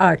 8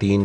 3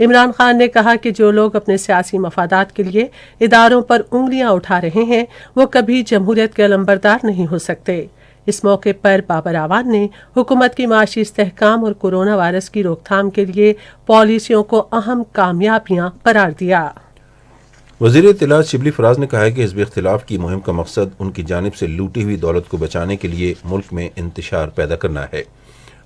عمران خان نے کہا کہ جو لوگ اپنے سیاسی مفادات کے لیے اداروں پر انگلیاں اٹھا رہے ہیں وہ کبھی جمہوریت کے علمبردار نہیں ہو سکتے۔ اس موقع پر بابر اعوان نے حکومت کی معاشی استحکام اور کورونا وائرس کی روک تھام کے لیے پالیسیوں کو اہم کامیابیاں قرار دیا۔ وزیر اطلاعات شبلی فراز نے کہا ہے کہ حزب اختلاف کی مہم کا مقصد ان کی جانب سے لوٹی ہوئی دولت کو بچانے کے لیے ملک میں انتشار پیدا کرنا ہے۔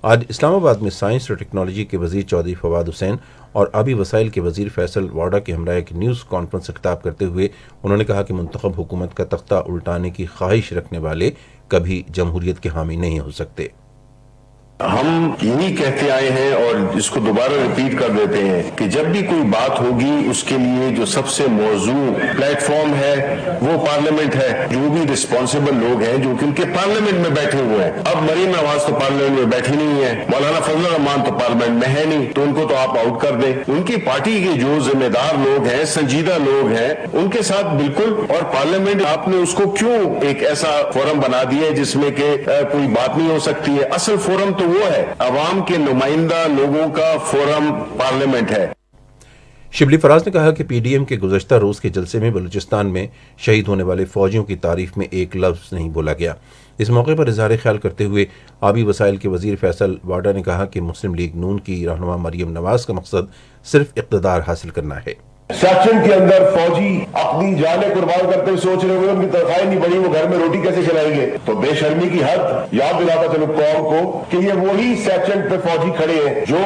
آج اسلام آباد میں سائنس اور ٹیکنالوجی کے وزیر چودھری فواد حسین اور آبی وسائل کے وزیر فیصل واڈا کے ہمراہ ایک نیوز کانفرنس سے خطاب کرتے ہوئے انہوں نے کہا کہ منتخب حکومت کا تختہ الٹانے کی خواہش رکھنے والے کبھی جمہوریت کے حامی نہیں ہو سکتے۔ ہم یہی کہتے آئے ہیں اور اس کو دوبارہ ریپیٹ کر دیتے ہیں کہ جب بھی کوئی بات ہوگی اس کے لیے جو سب سے موزوں پلیٹ فارم ہے وہ پارلیمنٹ ہے۔ جو بھی رسپانسبل لوگ ہیں جو کہ ان کے پارلیمنٹ میں بیٹھے ہوئے ہیں، اب مریم نواز تو پارلیمنٹ میں بیٹھی نہیں ہے، مولانا فضل الرحمان تو پارلیمنٹ میں ہے نہیں، تو ان کو تو آپ آؤٹ کر دیں۔ ان کی پارٹی کے جو ذمہ دار لوگ ہیں، سنجیدہ لوگ ہیں، ان کے ساتھ بالکل، اور پارلیمنٹ آپ نے اس کو کیوں ایک ایسا فورم بنا دیا ہے جس میں کہ کوئی بات نہیں ہو سکتی ہے؟ اصل فورم تو وہ ہے، عوام کے نمائندہ لوگوں کا فورم پارلیمنٹ ہے۔ شبلی فراز نے کہا کہ پی ڈی ایم کے گزشتہ روز کے جلسے میں بلوچستان میں شہید ہونے والے فوجیوں کی تعریف میں ایک لفظ نہیں بولا گیا۔ اس موقع پر اظہار خیال کرتے ہوئے آبی وسائل کے وزیر فیصل واڈا نے کہا کہ مسلم لیگ نون کی رہنما مریم نواز کا مقصد صرف اقتدار حاصل کرنا ہے۔ سیکشن کے اندر فوجی اپنی جانیں قربان کرتے ہوئے سوچ رہے ہوئے ان کی تنخواہیں نہیں بڑھی، وہ گھر میں روٹی کیسے چلائیں گے؟ تو بے شرمی کی حد یاد دلاتا چلو قوم کو کہ یہ وہی سیکشن پہ فوجی کھڑے ہیں جو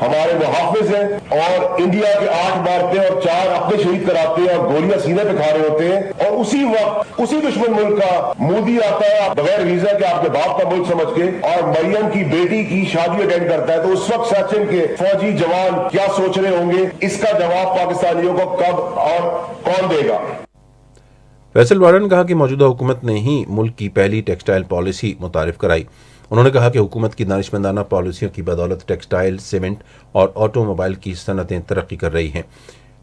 ہمارے محافظ ہیں اور انڈیا کے 8 مارتے ہیں اور 4 اپنے شہید کراتے ہیں اور گولیاں سینے پہ کھا رہے ہوتے ہیں، اور اسی وقت اسی دشمن ملک کا مودی آتا ہے بغیر ویزا کے آپ کے باپ کا ملک سمجھ کے اور مریم کی بیٹی کی شادی اٹینڈ کرتا ہے، تو اس وقت سیکشن کے فوجی جوان کیا سوچ رہے ہوں گے؟ اس کا جواب پاکستانی کو کب اور کون دے گا؟ فیصل واڈا نے کہا کہ موجودہ حکومت نے ہی ملک کی پہلی ٹیکسٹائل پالیسی متعارف کرائی۔ انہوں نے کہا کہ حکومت کی دانشمندانہ پالیسیوں کی بدولت ٹیکسٹائل، سیمنٹ اور آٹو موبائل کی صنعتیں ترقی کر رہی ہیں۔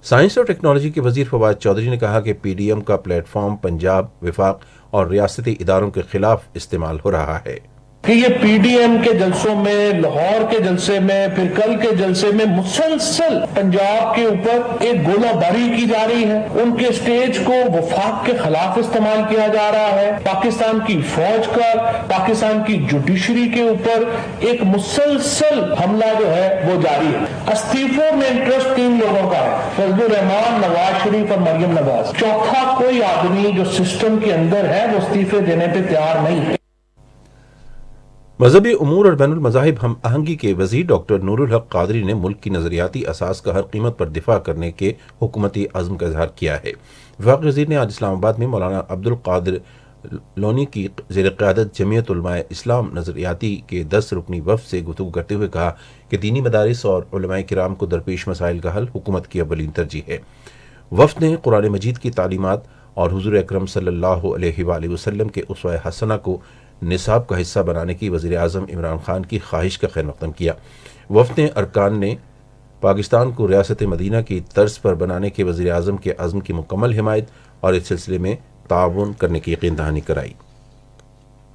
سائنس اور ٹیکنالوجی کے وزیر فواد چودھری نے کہا کہ پی ڈی ایم کا پلیٹ فارم پنجاب، وفاق اور ریاستی اداروں کے خلاف استعمال ہو رہا ہے کہ یہ پی ڈی ایم کے جلسوں میں، لاہور کے جلسے میں، پھر کل کے جلسے میں مسلسل پنجاب کے اوپر ایک گولہ باری کی جا رہی ہے۔ ان کے سٹیج کو وفاق کے خلاف استعمال کیا جا رہا ہے۔ پاکستان کی فوج کا، پاکستان کی جوڈیشری کے اوپر ایک مسلسل حملہ جو ہے وہ جاری ہے۔ استعفوں میں انٹرسٹ 3 لوگوں کا ہے، فضل الرحمان، نواز شریف اور مریم نواز۔ چوتھا کوئی آدمی جو سسٹم کے اندر ہے وہ استعفے دینے پہ تیار نہیں ہے۔ مذہبی امور اور بین المذاہب ہم آہنگی کے وزیر ڈاکٹر نور الحق قادری نے ملک کی نظریاتی اساس کا ہر قیمت پر دفاع کرنے کے حکومتی عزم کا اظہار کیا ہے۔ وفاقی وزیر نے آج اسلام آباد میں مولانا عبد القادر لونی کی زیر قیادت جمعیت علماء اسلام نظریاتی کے 10 رکنی وفد سے گفتگو کرتے ہوئے کہا کہ دینی مدارس اور علماء کرام کو درپیش مسائل کا حل حکومت کی اولین ترجیح ہے۔ وفد نے قرآن مجید کی تعلیمات اور حضور اکرم صلی اللہ علیہ وآلہ وسلم کے اسوہ حسنہ کو نصاب کا حصہ بنانے کی وزیر اعظم عمران خان کی خواہش کا خیر مقدم کیا۔ وفد ارکان نے پاکستان کو ریاست مدینہ کی طرز پر بنانے کے وزیر اعظم کے عزم کی مکمل حمایت اور اس سلسلے میں تعاون کرنے کی یقین دہانی کرائی۔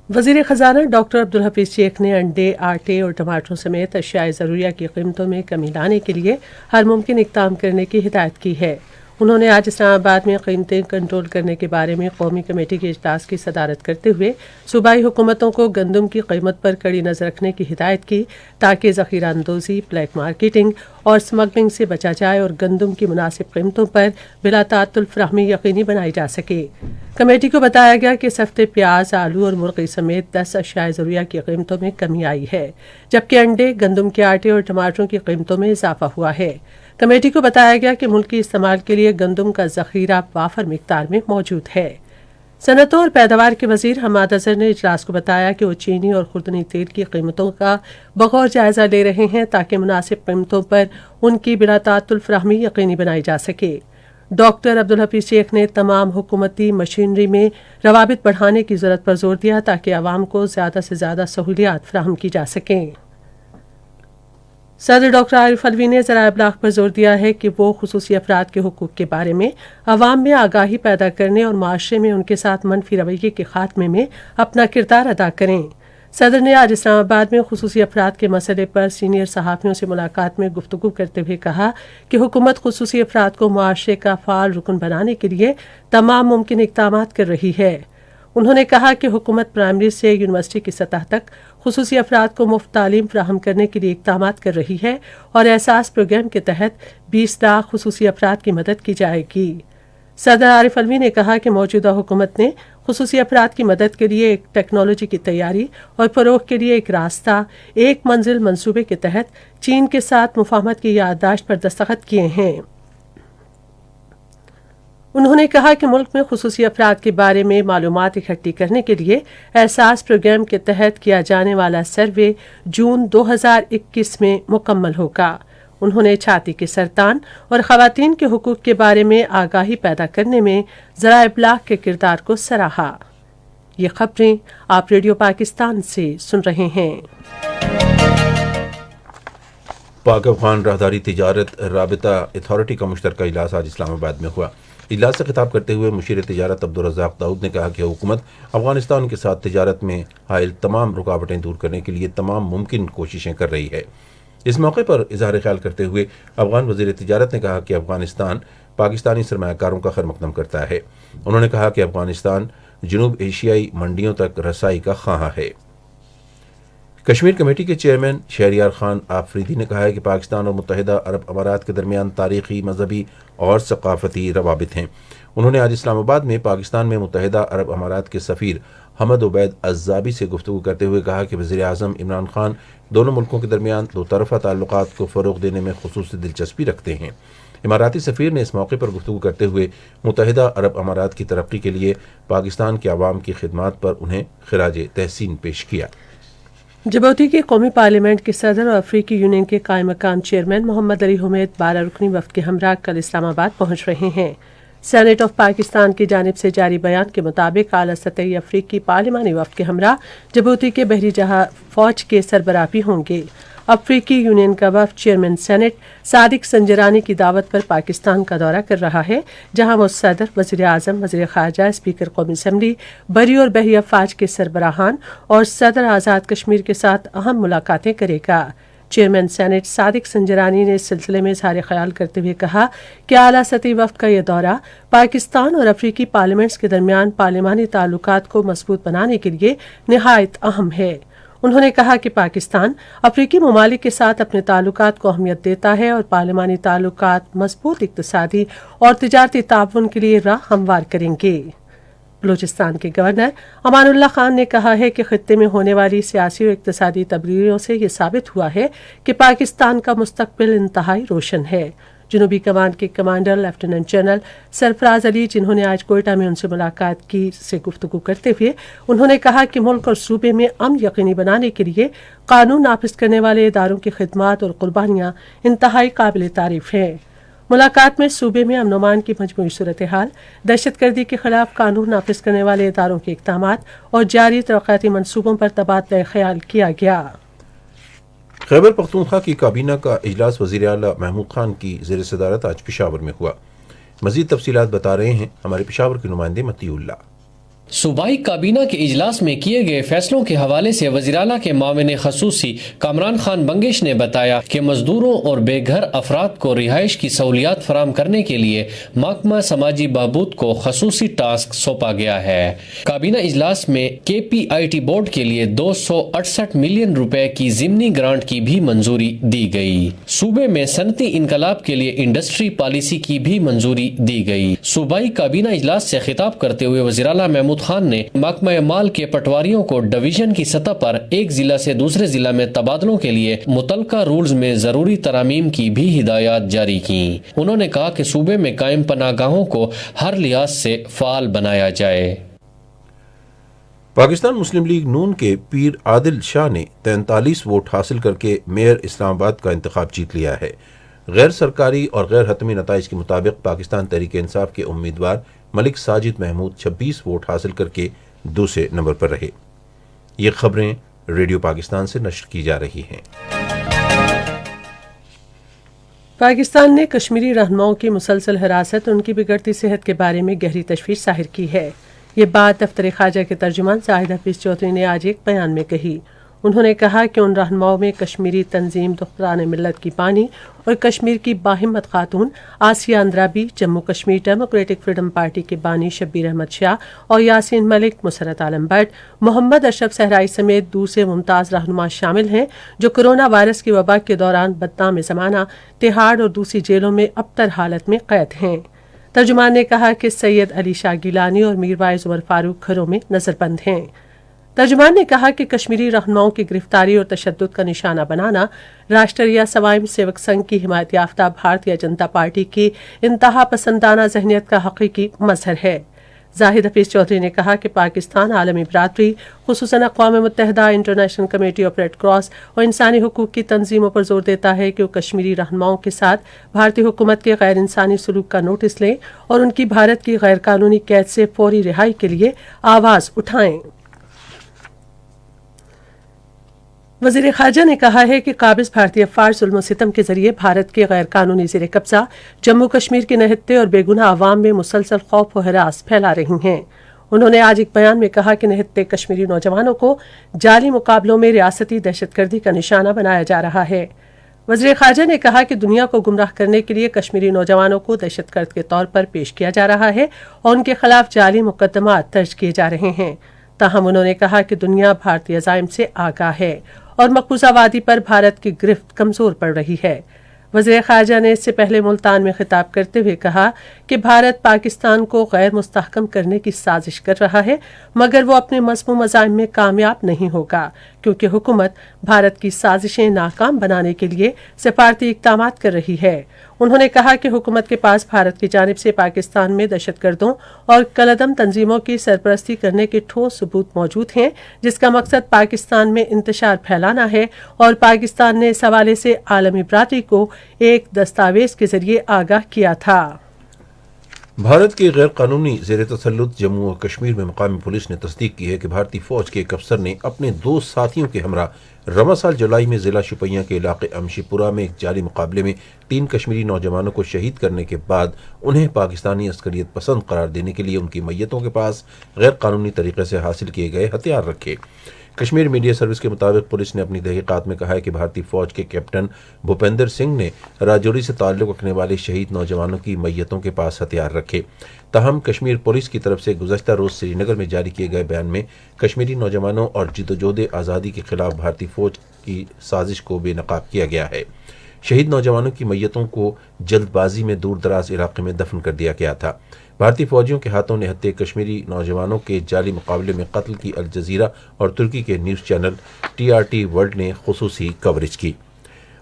وزیر خزانہ ڈاکٹر عبدالحفیظ شیخ نے انڈے، آٹے اور ٹماٹروں سمیت اشیاء ضروریہ کی قیمتوں میں کمی لانے کے لیے ہر ممکن اقدام کرنے کی ہدایت کی ہے۔ انہوں نے آج اسلام آباد میں قیمتیں کنٹرول کرنے کے بارے میں قومی کمیٹی کے اجلاس کی صدارت کرتے ہوئے صوبائی حکومتوں کو گندم کی قیمت پر کڑی نظر رکھنے کی ہدایت کی تاکہ ذخیرہ اندوزی، بلیک مارکیٹنگ اور سمگلنگ سے بچا جائے اور گندم کی مناسب قیمتوں پر بلا تعطل فراہمی یقینی بنائی جا سکے۔ کمیٹی کو بتایا گیا کہ اس ہفتے پیاز، آلو اور مرغی سمیت 10 اشیاء ضروریہ کی قیمتوں میں کمی آئی ہے، جبکہ انڈے، گندم کے آٹے اور ٹماٹروں کی قیمتوں میں اضافہ ہوا ہے۔ کمیٹی کو بتایا گیا کہ ملکی استعمال کے لیے گندم کا ذخیرہ وافر مقدار میں موجود ہے۔ صنعتوں اور پیداوار کے وزیر حماد اظہر نے اجلاس کو بتایا کہ وہ چینی اور خوردنی تیل کی قیمتوں کا بغور جائزہ لے رہے ہیں تاکہ مناسب قیمتوں پر ان کی بلا تعطل فراہمی یقینی بنائی جا سکے۔ ڈاکٹر عبدالحفیظ شیخ نے تمام حکومتی مشینری میں روابط بڑھانے کی ضرورت پر زور دیا تاکہ عوام کو زیادہ سے زیادہ سہولیات فراہم کی جا سکیں۔ صدر ڈاکٹر عارف علوی نے ذرائع ابلاغ پر زور دیا ہے کہ وہ خصوصی افراد کے حقوق کے بارے میں عوام میں آگاہی پیدا کرنے اور معاشرے میں ان کے ساتھ منفی رویے کے خاتمے میں اپنا کردار ادا کریں۔ صدر نے آج اسلام آباد میں خصوصی افراد کے مسئلے پر سینئر صحافیوں سے ملاقات میں گفتگو کرتے ہوئے کہا کہ حکومت خصوصی افراد کو معاشرے کا فعال رکن بنانے کے لیے تمام ممکن اقدامات کر رہی ہے۔ انہوں نے کہا کہ حکومت پرائمری سے یونیورسٹی کی سطح تک خصوصی افراد کو مفت تعلیم فراہم کرنے کے لیے اقدامات کر رہی ہے اور احساس پروگرام کے تحت 20 لاکھ خصوصی افراد کی مدد کی جائے گی۔ صدر عارف علوی نے کہا کہ موجودہ حکومت نے خصوصی افراد کی مدد کے لیے ایک ٹیکنالوجی کی تیاری اور فروغ کے لیے ایک راستہ ایک منزل منصوبے کے تحت چین کے ساتھ مفاہمت کی یادداشت پر دستخط کیے ہیں۔ انہوں نے کہا کہ ملک میں خصوصی افراد کے بارے میں معلومات اکٹھی کرنے کے لیے احساس پروگرام کے تحت کیا جانے والا سروے جون 2021 میں مکمل ہوگا۔ انہوں نے چھاتی کے سرطان اور خواتین کے حقوق کے بارے میں آگاہی پیدا کرنے میں ذرائع ابلاغ کے کردار کو سراہا۔ یہ خبریں آپ ریڈیو پاکستان سے سن رہے ہیں۔ پاک افغان راہداری تجارت رابطہ اتھارٹی کا مشترکہ اجلاس آج اسلام آباد میں ہوا۔ اجلاس سے خطاب کرتے ہوئے مشیر تجارت عبدالرزاق داؤد نے کہا کہ حکومت افغانستان کے ساتھ تجارت میں حائل تمام رکاوٹیں دور کرنے کے لیے تمام ممکن کوششیں کر رہی ہے۔ اس موقع پر اظہار خیال کرتے ہوئے افغان وزیر تجارت نے کہا کہ افغانستان پاکستانی سرمایہ کاروں کا خیر مقدم کرتا ہے۔ انہوں نے کہا کہ افغانستان جنوب ایشیائی منڈیوں تک رسائی کا خواہاں ہے۔ کشمیر کمیٹی کے چیئرمین شہریار خان آفریدی نے کہا ہے کہ پاکستان اور متحدہ عرب امارات کے درمیان تاریخی، مذہبی اور ثقافتی روابط ہیں۔ انہوں نے آج اسلام آباد میں پاکستان میں متحدہ عرب امارات کے سفیر حمد عبید الزابی سے گفتگو کرتے ہوئے کہا کہ وزیر اعظم عمران خان دونوں ملکوں کے درمیان دو طرفہ تعلقات کو فروغ دینے میں خصوصی دلچسپی رکھتے ہیں۔ اماراتی سفیر نے اس موقع پر گفتگو کرتے ہوئے متحدہ عرب امارات کی ترقی کے لیے پاکستان کے عوام کی خدمات پر انہیں خراج تحسین پیش کیا۔ جبوتی کے قومی پارلیمنٹ کے صدر اور افریقی یونین کے قائم مقام چیئرمین محمد علی حمید 12 رکنی وفد کے ہمراہ کل اسلام آباد پہنچ رہے ہیں۔ سینیٹ آف پاکستان کی جانب سے جاری بیان کے مطابق اعلیٰ سطحی افریقی پارلیمانی وفد کے ہمراہ جبوتی کے بحری جہاز فوج کے سربراہ بھی ہوں گے۔ افریقی یونین کا وفد چیئرمین سینٹ صادق سنجرانی کی دعوت پر پاکستان کا دورہ کر رہا ہے، جہاں وہ صدر، وزیر اعظم، وزیر خارجہ، اسپیکر قومی اسمبلی، بری اور بحری افواج کے سربراہان اور صدر آزاد کشمیر کے ساتھ اہم ملاقاتیں کرے گا۔ چیئرمین سینٹ صادق سنجرانی نے اس سلسلے میں اظہار خیال کرتے ہوئے کہا کہ اعلیٰ سطحی وفد کا یہ دورہ پاکستان اور افریقی پارلیمنٹس کے درمیان پارلیمانی تعلقات کو مضبوط بنانے کے لیے نہایت اہم ہے۔ انہوں نے کہا کہ پاکستان افریقی ممالک کے ساتھ اپنے تعلقات کو اہمیت دیتا ہے اور پارلیمانی تعلقات مضبوط اقتصادی اور تجارتی تعاون کے لیے راہ ہموار کریں گے۔ بلوچستان کے گورنر امان اللہ خان نے کہا ہے کہ خطے میں ہونے والی سیاسی اور اقتصادی تبدیلیوں سے یہ ثابت ہوا ہے کہ پاکستان کا مستقبل انتہائی روشن ہے۔ جنوبی کمانڈ کے کمانڈر لیفٹیننٹ جنرل سرفراز علی، جنہوں نے آج کوئٹہ میں ان سے ملاقات کی، سے گفتگو کرتے ہوئے انہوں نے کہا کہ ملک اور صوبے میں امن یقینی بنانے کے لیے قانون نافذ کرنے والے اداروں کی خدمات اور قربانیاں انتہائی قابل تعریف ہیں۔ ملاقات میں صوبے میں امن و امان کی مجموعی صورتحال، دہشت گردی کے خلاف قانون نافذ کرنے والے اداروں کے اقدامات اور جاری ترقیاتی منصوبوں پر تبادلہ خیال کیا گیا۔ خیبر پختونخوا کی کابینہ کا اجلاس وزیر اعلیٰ محمود خان کی زیر صدارت آج پشاور میں ہوا۔ مزید تفصیلات بتا رہے ہیں ہمارے پشاور کے نمائندے متی اللہ۔ صوبائی کابینہ کے اجلاس میں کیے گئے فیصلوں کے حوالے سے وزیر اعلیٰ کے معاون خصوصی کامران خان بنگش نے بتایا کہ مزدوروں اور بے گھر افراد کو رہائش کی سہولیات فراہم کرنے کے لیے محکمہ سماجی بہبود کو خصوصی ٹاسک سونپا گیا ہے۔ کابینہ اجلاس میں KPIT بورڈ کے لیے 268 ملین روپے کی ضمنی گرانٹ کی بھی منظوری دی گئی۔ صوبے میں صنعتی انقلاب کے لیے انڈسٹری پالیسی کی بھی منظوری دی گئی۔ صوبائی کابینہ اجلاس سے خطاب کرتے ہوئے وزیر اعلیٰ محمود خان نے محکمہ مال کے پٹواریوں کو ڈویژن کی سطح پر ایک ضلع سے دوسرے ضلع میں تبادلوں کے لیے متعلقہ رولز میں ضروری ترامیم کی بھی ہدایات جاری کی۔ انہوں نے کہا کہ صوبے میں قائم پناہ گاہوں کو ہر لحاظ سے فعال بنایا جائے۔ پاکستان مسلم لیگ نون کے پیر عادل شاہ نے 43 ووٹ حاصل کر کے میئر اسلام آباد کا انتخاب جیت لیا ہے۔ غیر سرکاری اور غیر حتمی نتائج کے مطابق پاکستان تحریک انصاف کے امیدوار ملک ساجد محمود 26 ووٹ حاصل کر کے دوسرے نمبر پر رہے۔ یہ خبریں ریڈیو پاکستان سے نشر کی جا رہی ہیں۔ پاکستان نے کشمیری رہنماؤں کی مسلسل حراست اور ان کی بگڑتی صحت کے بارے میں گہری تشویش ظاہر کی ہے۔ یہ بات دفتر خارجہ کے ترجمان زاہد حفیظ چودھری نے آج ایک بیان میں کہی۔ انہوں نے کہا کہ ان رہنماؤں میں کشمیری تنظیم دختران ملت کی بانی اور کشمیر کی باہمت خاتون Asiya Andrabi, Jammu Kashmir democratic freedom party کے بانی شبیر احمد شاہ اور یاسین ملک، مسرت عالم بٹ، محمد اشرف صحرائی سمیت دوسرے ممتاز رہنما شامل ہیں جو کورونا وائرس کی وبا کے دوران بدنام زمانہ تہاڑ اور دوسری جیلوں میں ابتر حالت میں قید ہیں۔ ترجمان نے کہا کہ سید علی شاہ گیلانی اور میر وائز عمر فاروق گھروں میں نظر بند ہیں۔ ترجمان نے کہا کہ کشمیری رہنماؤں کی گرفتاری اور تشدد کا نشانہ بنانا راشٹریہ سوائم سیوک سنگھ کی حمایت یافتہ بھارتیہ جنتا پارٹی کی انتہا پسندانہ ذہنیت کا حقیقی مظہر ہے۔ زاہد حفیظ چودھری نے کہا کہ پاکستان عالمی برادری خصوصاً اقوام متحدہ، international committee of red cross اور انسانی حقوق کی تنظیموں پر زور دیتا ہے کہ وہ کشمیری رہنماؤں کے ساتھ بھارتی حکومت کے غیر انسانی سلوک کا نوٹس لیں اور ان کی بھارت کی غیر قانونی قید سے فوری رہائی کے لیے آواز اٹھائیں۔ وزیر خارجہ نے کہا ہے کہ قابض بھارتی افواج ظلم و ستم کے ذریعے بھارت کے غیر قانونی زیر قبضہ جموں کشمیر کے نہتے اور بے گناہ عوام میں مسلسل خوف و ہراس پھیلا رہی ہیں۔ انہوں نے آج ایک بیان میں کہا کہ نہتے کشمیری نوجوانوں کو جعلی مقابلوں میں ریاستی دہشت گردی کا نشانہ بنایا جا رہا ہے۔ وزیر خارجہ نے کہا کہ دنیا کو گمراہ کرنے کے لیے کشمیری نوجوانوں کو دہشت گرد کے طور پر پیش کیا جا رہا ہے اور ان کے خلاف جعلی مقدمات درج کیے جا رہے ہیں۔ تاہم انہوں نے کہا کہ دنیا بھارتی عزائم سے آگاہ ہے اور مقبوضہ وادی پر بھارت کی گرفت کمزور پڑ رہی ہے۔ وزیر خارجہ نے اس سے پہلے ملتان میں خطاب کرتے ہوئے کہا کہ بھارت پاکستان کو غیر مستحکم کرنے کی سازش کر رہا ہے، مگر وہ اپنے مذموم عزائم میں کامیاب نہیں ہوگا کیونکہ حکومت بھارت کی سازشیں ناکام بنانے کے لیے سفارتی اقدامات کر رہی ہے۔ انہوں نے کہا کہ حکومت کے پاس بھارت کی جانب سے پاکستان میں دہشت گردوں اور کالعدم تنظیموں کی سرپرستی کرنے کے ٹھوس ثبوت موجود ہیں، جس کا مقصد پاکستان میں انتشار پھیلانا ہے، اور پاکستان نے اس حوالے سے عالمی برادری کو ایک دستاویز کے ذریعے آگاہ کیا تھا۔ بھارت کے غیر قانونی زیر تسلط جموں و کشمیر میں مقامی پولیس نے تصدیق کی ہے کہ بھارتی فوج کے ایک افسر نے اپنے 2 ساتھیوں کے ہمراہ رواں سال جولائی میں ضلع شوپیاں کے علاقے امشی پورہ میں ایک جعلی مقابلے میں 3 کشمیری نوجوانوں کو شہید کرنے کے بعد انہیں پاکستانی عسکریت پسند قرار دینے کے لیے ان کی میتوں کے پاس غیر قانونی طریقے سے حاصل کیے گئے ہتھیار رکھے۔ کشمیر میڈیا سروس کے مطابق پولیس نے اپنی تحقیقات میں کہا ہے کہ بھارتی فوج کے کیپٹن بھوپندر سنگھ نے راجوری سے تعلق رکھنے والے شہید نوجوانوں کی میتوں کے پاس ہتھیار رکھے۔ تاہم کشمیر پولیس کی طرف سے گزشتہ روز سری نگر میں جاری کیے گئے بیان میں کشمیری نوجوانوں اور جدوجہد آزادی کے خلاف بھارتی فوج کی سازش کو بے نقاب کیا گیا ہے۔ شہید نوجوانوں کی میتوں کو جلد بازی میں دور دراز علاقے میں دفن کر دیا گیا تھا۔ بھارتی فوجیوں کے ہاتھوں نہتے کشمیری نوجوانوں کے جعلی مقابلے میں قتل کی الجزیرہ اور ترکی کے نیوز چینل TRT ورلڈ نے خصوصی کوریج کی۔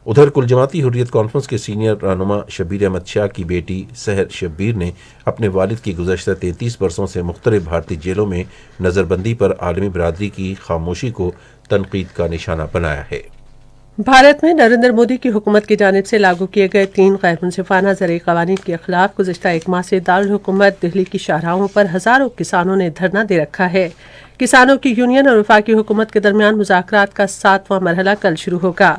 ادھر کل جماعتی حریت کانفرنس کے سینئر رہنما شبیر احمد شاہ کی بیٹی سحر شبیر نے اپنے والد کی گزشتہ 33 برسوں سے مختلف بھارتی جیلوں میں نظر بندی پر عالمی برادری کی خاموشی کو تنقید کا نشانہ بنایا ہے۔ بھارت میں نریندر مودی کی حکومت کی جانب سے لاگو کیے گئے 3 غیر منصفانہ زرعی قوانین کے خلاف گزشتہ 1 ماہ سے دارالحکومت دہلی کی شاہراہوں پر ہزاروں کسانوں نے دھرنا دے رکھا ہے۔ کسانوں کی یونین اور وفاقی حکومت کے درمیان مذاکرات کا 7واں مرحلہ کل شروع ہوگا۔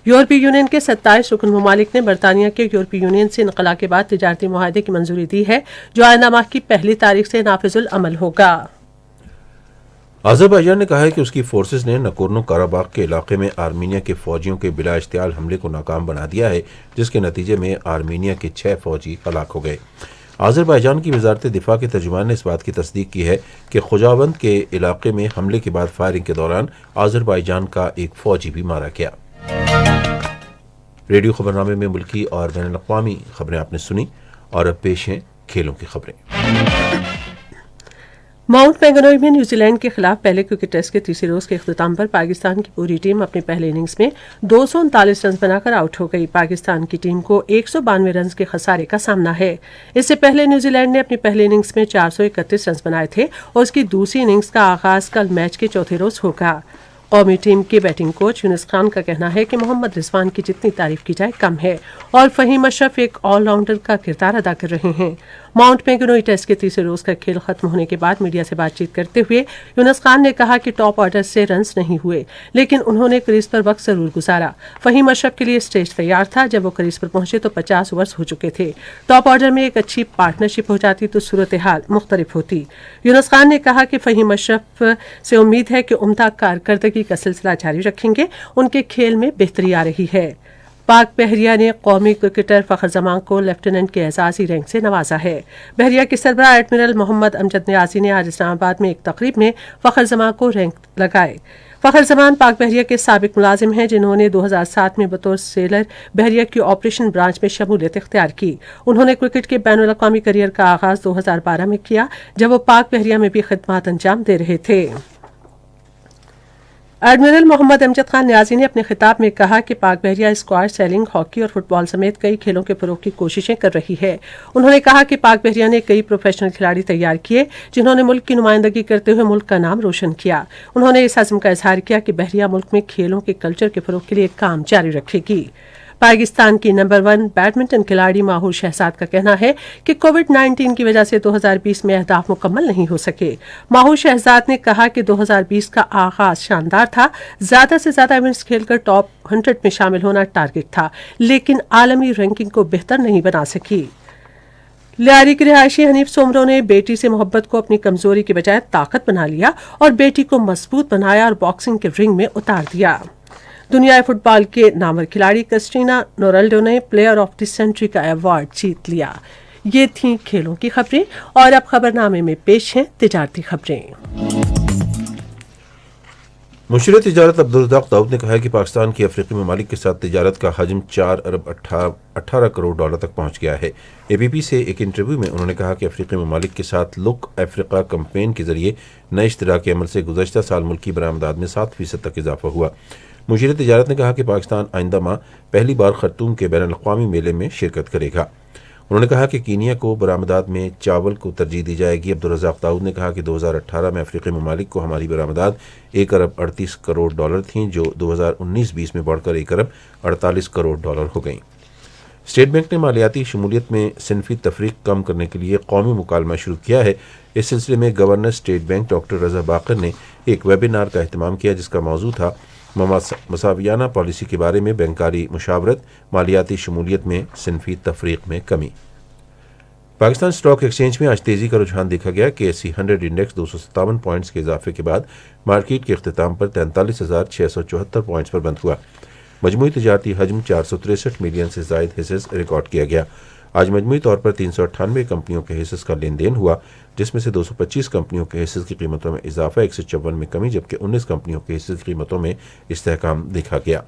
یورپی یونین کے 27 رکن ممالک نے برطانیہ کے یورپی یونین سے انخلا کے بعد تجارتی معاہدے کی منظوری دی ہے جو آئندہ ماہ کی 1 تاریخ سے نافذ العمل ہوگا۔ آذربائیجان نے کہا ہے کہ اس کی فورسز نے نگورنو کاراباخ کے علاقے میں آرمینیا کے فوجیوں کے بلا اشتعال حملے کو ناکام بنا دیا ہے، جس کے نتیجے میں آرمینیا کے 6 فوجی ہلاک ہو گئے۔ آذربائیجان کی وزارت دفاع کے ترجمان نے اس بات کی تصدیق کی ہے کہ خوجاوند کے علاقے میں حملے کے بعد فائرنگ کے دوران آذربائیجان کا ایک فوجی بھی مارا گیا۔ ریڈیو خبرنامے میں ملکی اور بین الاقوامی خبریں آپ نے سنی، اور اب پیش ہیں کھیلوں کی خبریں۔ ماؤنٹ مینگنوئی میں نیوزی لینڈ کے خلاف پہلے کرکٹ ٹیسٹ کے تیسرے روز کے اختتام پر پاکستان کی پوری ٹیم اپنی پہلے اننگز میں 239 رنز بنا کر آؤٹ ہو گئی۔ پاکستان کی ٹیم کو 192 رنز کے خسارے کا سامنا ہے۔ اس سے پہلے نیوزی لینڈ نے اپنی پہلے اننگز میں 431 رنز بنائے تھے اور اس کی دوسری اننگز کا آغاز کل میچ کے چوتھے روز ہوگا۔ قومی ٹیم کے بیٹنگ کوچ یونس خان کا کہنا ہے کہ محمد رضوان کی جتنی تعریف کی جائے کم ہے اور فہیم اشرف ایک آل راؤنڈر کا کردار ادا کر رہے ہیں۔ ماؤنٹ میگنوئی ٹیسٹ کے تیسرے روز کا کھیل ختم ہونے کے بعد میڈیا سے بات چیت کرتے ہوئے یونس خان نے کہا کہ ٹاپ آرڈر سے رنز نہیں ہوئے لیکن انہوں نے کریز پر وقت ضرور گزارا۔ فہیم اشرف کے لیے اسٹیج تیار تھا، جب وہ کریز پر پہنچے تو 50 اوورز ہو چکے تھے۔ ٹاپ آرڈر میں ایک اچھی پارٹنرشپ ہو جاتی تو صورتحال مختلف ہوتی۔ یونس خان نے کہا کہ فہیم اشرف سے امید ہے کہ عمدہ کارکردگی کا سلسلہ جاری رکھیں گے، ان کے کھیل میں بہتری آ رہی ہے۔ پاک بحریہ نے قومی کرکٹر فخر زمان کو لیفٹیننٹ کے اعزازی رینک سے نوازا ہے۔ بحریہ کے سربراہ ایڈمرل محمد امجد نیازی نے آج اسلام آباد میں ایک تقریب میں فخر زمان کو رینک لگائے۔ فخر زمان پاک بحریہ کے سابق ملازم ہیں جنہوں نے 2007 میں بطور سیلر بحریہ کی آپریشن برانچ میں شمولیت اختیار کی۔ انہوں نے کرکٹ کے بین الاقوامی کیریئر کا آغاز 2012 میں کیا جب وہ پاک بحریہ میں بھی خدمات انجام دے رہے تھے۔ ایڈمرل محمد امجد خان نیازی نے اپنے خطاب میں کہا کہ پاک بحریہ اسکواش، سیلنگ، ہاکی اور فٹ بال سمیت کئی کھیلوں کے فروغ کی کوششیں کر رہی ہے۔ انہوں نے کہا کہ پاک بحریہ نے کئی پروفیشنل کھلاڑی تیار کیے جنہوں نے ملک کی نمائندگی کرتے ہوئے ملک کا نام روشن کیا۔ انہوں نے اس عزم کا اظہار کیا کہ بحریہ ملک میں کھیلوں کے کلچر کے فروغ کے لیے کام جاری رکھے گی۔ پاکستان کی نمبر 1 بیڈمنٹن کھلاڑی ماہور شہزاد کا کہنا ہے کہ کووڈ-19 کی وجہ سے 2020 میں اہداف مکمل نہیں ہو سکے۔ ماہور شہزاد نے کہا کہ 2020 کا آغاز شاندار تھا، زیادہ سے زیادہ ایونٹس کھیل کر ٹاپ 100 میں شامل ہونا ٹارگٹ تھا، لیکن عالمی رینکنگ کو بہتر نہیں بنا سکی۔ لیاری کے رہائشی حنیف سومرو نے بیٹی سے محبت کو اپنی کمزوری کے بجائے طاقت بنا لیا اور بیٹی کو مضبوط بنایا اور باکسنگ کے رنگ میں اتار دیا۔ دنیا فٹ بال کے نامور کھلاڑی کرسٹینا رونالڈو نے پلیئر آف دی سینچری کا ایوارڈ جیت لیا۔ یہ تھیں کھیلوں کی خبریں اور اب خبرنامے میں پیش ہیں تجارتی خبریں۔ مشیر تجارت عبدالرزاق داؤد نے کہا ہے کہ پاکستان کی افریقی ممالک کے ساتھ تجارت کا حجم 4 ارب 18 کروڑ ڈالر تک پہنچ گیا ہے۔ اے بی پی سے ایک انٹرویو میں انہوں نے کہا کہ افریقی ممالک کے ساتھ لک افریقہ کمپین کے ذریعے نئے اشتراکی عمل سے گزشتہ سال ملکی برآمدات میں 7% تک اضافہ ہوا۔ مشیر تجارت نے کہا کہ پاکستان آئندہ ماہ پہلی بار خرطوم کے بین الاقوامی میلے میں شرکت کرے گا۔ انہوں نے کہا کہ کینیا کو برآمدات میں چاول کو ترجیح دی جائے گی۔ عبدالرزاق داؤد نے کہا کہ 2018 میں افریقی ممالک کو ہماری برآمدات 1 ارب 38 کروڑ ڈالر تھیں، جو 2019-20 میں بڑھ کر 1 ارب 48 کروڑ ڈالر ہو گئیں۔ اسٹیٹ بینک نے مالیاتی شمولیت میں صنفی تفریق کم کرنے کے لیے قومی مکالمہ شروع کیا ہے۔ اس سلسلے میں گورنر اسٹیٹ بینک ڈاکٹر رضا باقر نے ایک ویبینار کا اہتمام کیا جس کا موضوع تھا مساویانہ پالیسی کے بارے میں بینکاری مشاورت، مالیاتی شمولیت میں صنفی تفریق میں کمی۔ پاکستان اسٹاک ایکسچینج میں آج تیزی کا رجحان دیکھا گیا کہ ایس سی 100 انڈیکس 257 پوائنٹس کے اضافے کے بعد مارکیٹ کے اختتام پر 43,674 پوائنٹس پر بند ہوا۔ مجموعی تجارتی حجم 463 ملین سے زائد حصص ریکارڈ کیا گیا۔ آج مجموعی طور پر 398 کمپنیوں کے حصص کا لین دین ہوا، جس میں سے 225 کمپنیوں کے حصص کی قیمتوں میں اضافہ، 154 میں کمی، جبکہ 19 کمپنیوں کے حصص کی قیمتوں میں استحکام دیکھا گیا۔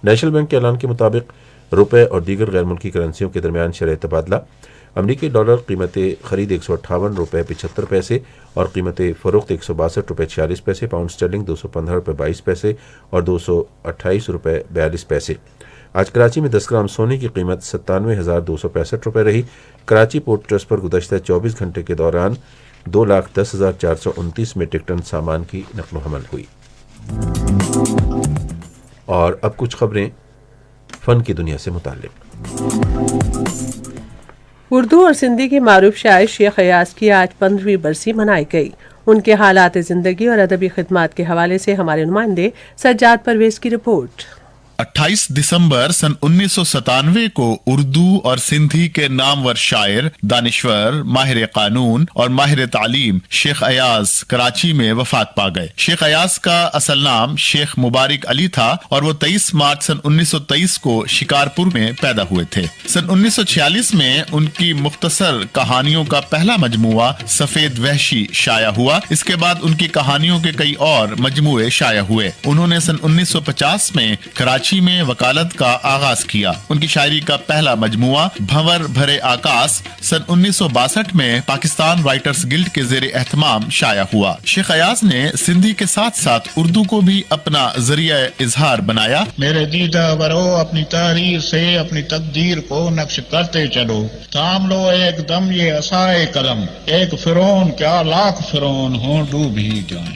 نیشنل بینک کے اعلان کے مطابق روپے اور دیگر غیر ملکی کرنسیوں کے درمیان شرح تبادلہ: امریکی ڈالر قیمت خرید 158 روپے 75 پیسے اور قیمت فروخت 162 روپے 46 پیسے، پاؤنڈ اسٹرلنگ 215 روپے 22 پیسے اور 228 روپے 42 پیسے۔ آج کراچی میں 10 گرام سونے کی قیمت 97,265 روپے رہی۔ کراچی پورٹ ٹرسٹ پر گزشتہ 24 گھنٹے کے دوران 2,10,429 میٹرک ٹن سامان کی نقل و حمل ہوئی۔ اور اب کچھ خبریں فن کی دنیا سے متعلق۔ اردو اور سندھی کے معروف شاعر شیخ ایاز کی آج 15ویں برسی منائی گئی۔ ان کے حالات زندگی اور ادبی خدمات کے حوالے سے ہمارے نمائندے سجاد پرویز کی رپورٹ۔ 28 دسمبر سن 1997 کو اردو اور سندھی کے نامور شاعر، دانشور، ماہر قانون اور ماہر تعلیم شیخ ایاز کراچی میں وفات پا گئے۔ شیخ ایاز کا اصل نام شیخ مبارک علی تھا اور وہ 23 مارچ سن 1923 کو شکارپور میں پیدا ہوئے تھے۔ سن 1946 میں ان کی مختصر کہانیوں کا پہلا مجموعہ سفید وحشی شائع ہوا۔ اس کے بعد ان کی کہانیوں کے کئی اور مجموعے شائع ہوئے۔ انہوں نے سن 1950 میں کراچی میں وکالت کا آغاز کیا۔ ان کی شاعری کا پہلا مجموعہ بھنور بھرے آکاس سن 1962 میں پاکستان رائٹرز گلڈ کے زیر اہتمام شائع ہوا۔ شیخ ایاز نے سندھی کے ساتھ ساتھ اردو کو بھی اپنا ذریعہ اظہار بنایا۔ میرے دیدہ ورو اپنی تحریر سے اپنی تقدیر کو نقش کرتے چلو، تھام لو ایک دم یہ عصائے قلم، ایک فرعون کیا لاکھ فرعون ہوں ڈوب ہی جائیں۔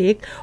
1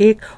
1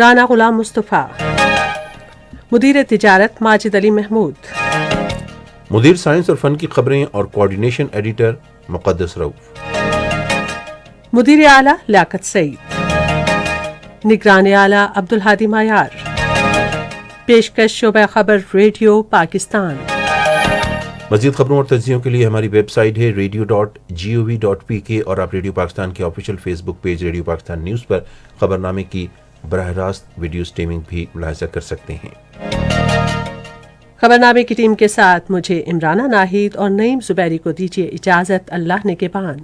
رانا غلام مصطفیٰ، مدیر تجارت ماجد علی محمود، مدیر سائنس اور فن کی خبریں اور کوارڈینیشن ایڈیٹر مقدس رؤف، مدیر اعلیٰ لیاقت سعید، نگران اعلیٰ عبدالہادی معیار، پیشکش شعبہ خبر ریڈیو پاکستان۔ مزید خبروں اور تجزیوں کے لیے ہماری ویب سائٹ ہے radio.gov.pk اور آپ ریڈیو پاکستان کے آفیشیل فیس بک پیج ریڈیو پاکستان نیوز پر خبرنامے کی براہ راست ویڈیو سٹریمنگ بھی ملاحظہ کر سکتے ہیں۔ خبرنامے کی ٹیم کے ساتھ مجھے عمرانہ ناہید اور نعیم زبیری کو دیجیے اجازت، اللہ نگہبان۔